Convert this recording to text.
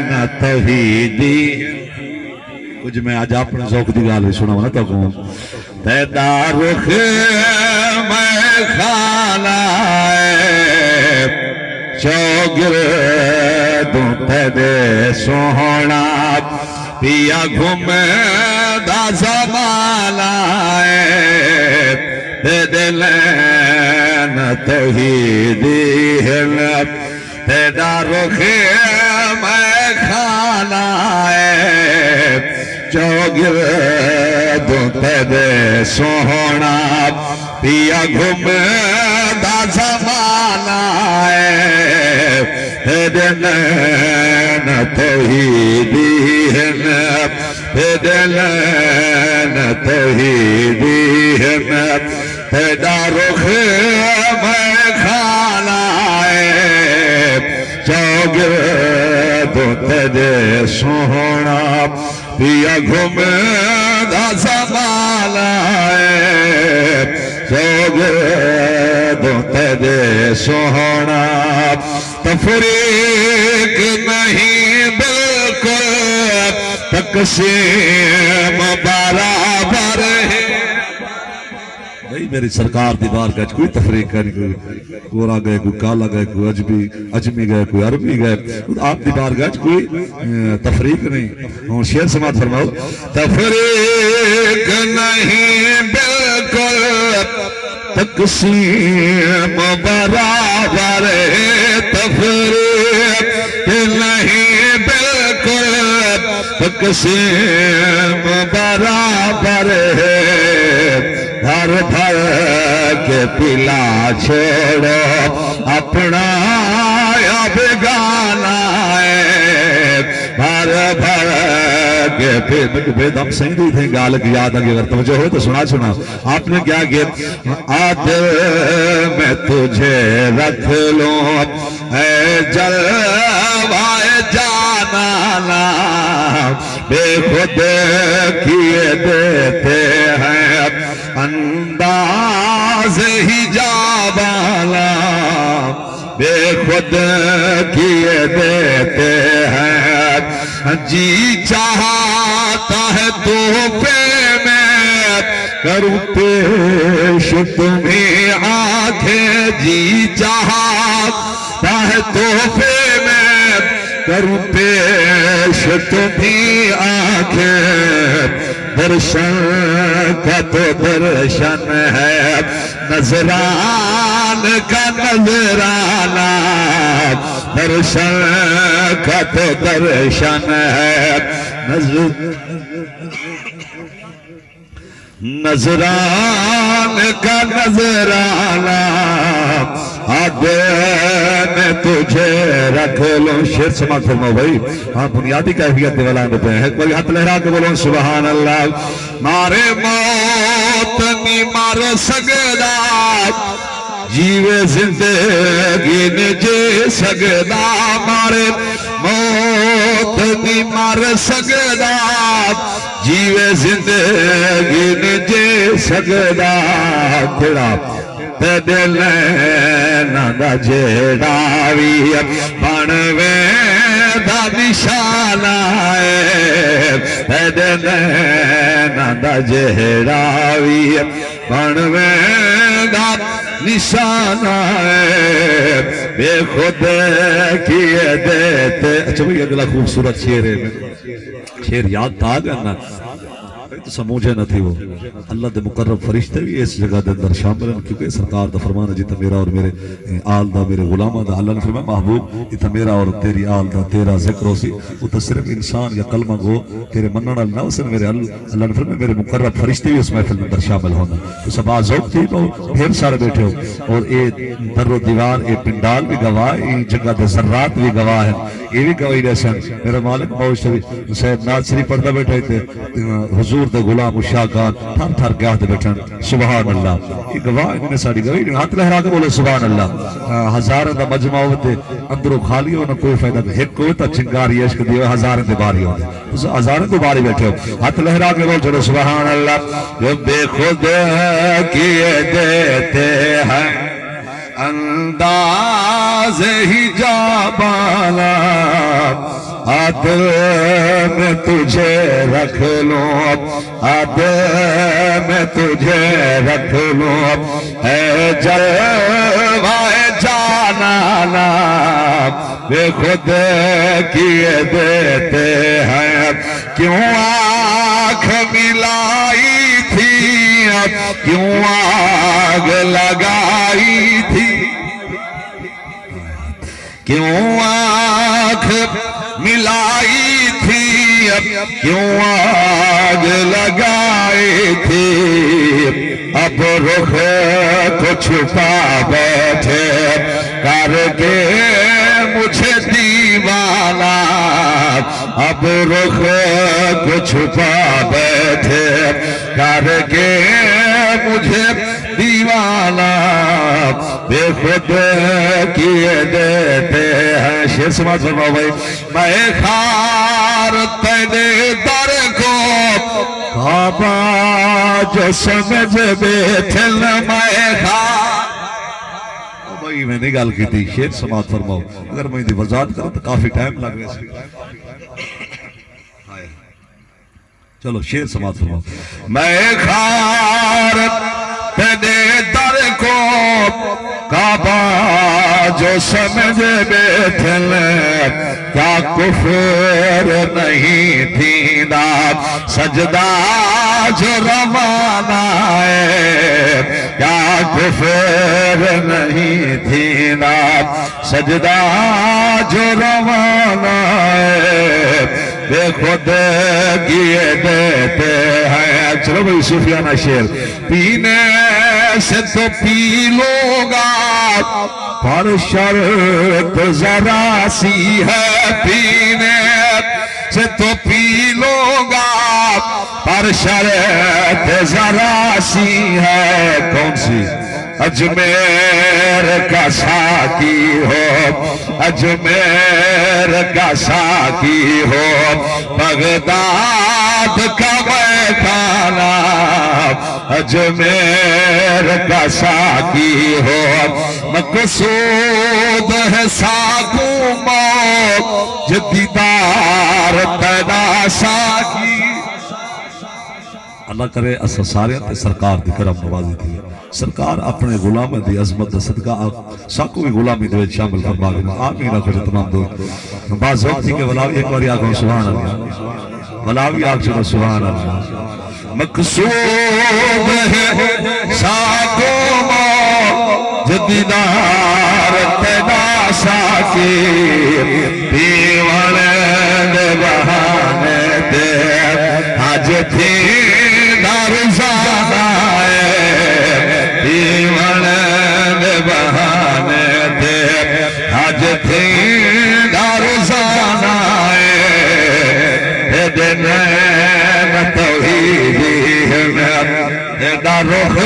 نہ توحیدی کچھ میں آج اپنے ذوق دی گال بھی سنا تو کہوں تیدا رخ میں خانہ چوگر دوں تیدے سوہنا پیا گھوم دا زمانہ تیدے لین توحیدی ہلپ تیدا رخ میں خانہ چوگر دوں تیدے سوہنا پیا گھوم دا زمانہ تیدے لین توحیدی ہلپ تیدے لین توحیدی ہلپ تیدا رخ میں خانہ چوگر دوں تیدے سوہنا پیا گھوم دا زمانہ چوگر دوں تیدے سوہنا تفریق نہیں بالکل تقسیم برابر ہے نہیں میری سرکار دی بارگاہ کوئی تفریق کریں کوئی گورا گئے کوئی کالا گئے کوئی عجمی گئے کوئی عربی گئے آپ دی بارگاہ کوئی تفریق نہیں شعر سماعت فرماؤ تفریق نہیں بالکل تقسیم برابر ہے تفریق نہیں بالکل تقسیم برابر ہے بھر بھر کے پلا چھوڑو اپنا یا بیگانہ بھر بھر کے بے دم سنگی تھے گال کی یاد آگے اگر توجہ ہو تو سنا آپ نے کیا کہ آج میں تجھے رکھ لوں اے جلوائے جانانا بے خود کیے دیتے ہیں انداز حجابانا بے خود کیے دیتے ہیں جی چاہتا ہے تحفے میں کروں پیش تمہیں آنکھیں جی چاہتا ہے تحفے میں کروں پیش تمہیں آنکھیں درشن کا تو درشن ہے نظران کا نظرانہ درشن کا تو درشن ہے نظران کا نظرانہ آگے میں تجھے رکھ لوں شعر سماعت فرماؤ بھائی ہاں بنیادی کیفیت دیوالان پہ ہیں کوئی ہاتھ لہرا کے بولوں سبحان اللہ مارے موت نی مار سگدا جیوے زندگی نجے سگدا مارے موت نی مار سگدا جیوے زندگی نجے سگدا تیرا تیدے لینا دا جیڑاوی بانوے دا نشانہ تیدے لینا دا جیڑاوی بانوے دا نشانہ بے خود کیے دیتے اچھا بھئی اگلا خوبصورت شعر ہے شعر یاد تھا کرنا تو سمجھے نہ تھی وہ اللہ دے مقرب فرشتے بھی اس جگہ دے اندر شامل ہیں کیونکہ سرکار دا فرمان ہے جیتا میرا اور میرے آل دا میرے غلامہ دا اللہ نے فرمایا محبوب جیتا میرا اور تیری آل دا تیرا ذکر ہو سی وہ تو صرف انسان یا کلمہ گو تیرے منن اللہ سے میرے اللہ نے فرمایا میرے مقرب فرشتے بھی اس محفل میں اندر شامل ہونا تو سب آزوک تھی تو ڈھیر سارے بیٹھے ہو اور اے در و دیوار اے پنڈال بھی گواہ اے جگہ دے ذرات بھی گواہ ہیں یہ بھی گواہی رہسن میرا مالک موج شریف سید ناز شریف پردہ بیٹھے تھے حضور دے غلام اشاقان تھر تھر گیا دے بیٹھن سبحان اللہ یہ گواہ انہیں ساری گواہی ہاتھ لہرا کے بولے سبحان اللہ ہزاریں دا مجمع ہوتے اندروں خالی ہونا کوئی فائدہ نہیں ایک کوئی تا چنگاری عشق دیوے ہزاریں دے باری ہوتے ہزاریں دے باری بیٹھے ہو ہاتھ لہرا کے بول چلو سبحان اللہ جو بے خود کیے دیتے ہیں انداز حجابانا عادل میں تجھے رکھ لوں عادل میں تجھے رکھ لوں اے جلوہ جانانا بے خود کیے دیتے ہیں کیوں آنکھ ملائی تھی کیوں آگ لگائی تھی کیوں آنکھ ملائی تھی کیوں آگ لگائی تھی اب رخ کو چھپا بیٹھے کر کے مجھے دیوانہ اب رخ کو چھپا بیٹھے کر کے مجھے دیوانہ بے خود کیے دیتے ہیں شیر سماعت فرماؤ بھائی میں خار تیرے در کو کعبہ جو سمجھ بیٹھے میں خار بھائی میں نے گال کی تھی شیر سماعت فرماؤ اگر میں دی وضاحت کروں تو کافی ٹائم لگ رہے چلو شیر سماعت فرماؤ میں خار تیرے در کو کعبہ جو سمجھ بیٹھے کیا کفر نہیں تھی نام سجدہ جو روانہ ہے کیا کفر نہیں تھی نام سجدہ جو روانہ ہے بے خود کیے دیتے ہیں چلو بھائی صوفیانہ شعر پینے سے تو پی لو گا پر شرط ذرا سی ہے پینے سے تو پی لو گا پر شرط ذرا سی ہے کون سی اجمیر کا ساقی ہو اجمیر کا ساقی ہو بغداد کا میخانہ اجمیر کا ساقی ہو مقصود ہے ساقوں موت جدیدار پیدا ساقی اللہ کرے اسا سارے تے سرکار دی کرم نوازی تھی سرکار اپنے غلام دی عظمت صدقہ ساکو بھی غلامی دے شامل فرما دے آمین آخر تمام دو بعض وقت تھی کہ ولاوی ایک باری آگا سبحان اللہ ولاوی آگ چلو سبحان اللہ مقصود ہے ساکو مو جدیدار پیدا ساکی دیوانے دے بہانے دے آج تھی دارزانہ ہے دیوانے دے بہانے دے آج تھی دارزانہ ہے دے نیم توحیدی ہے دے دا رخ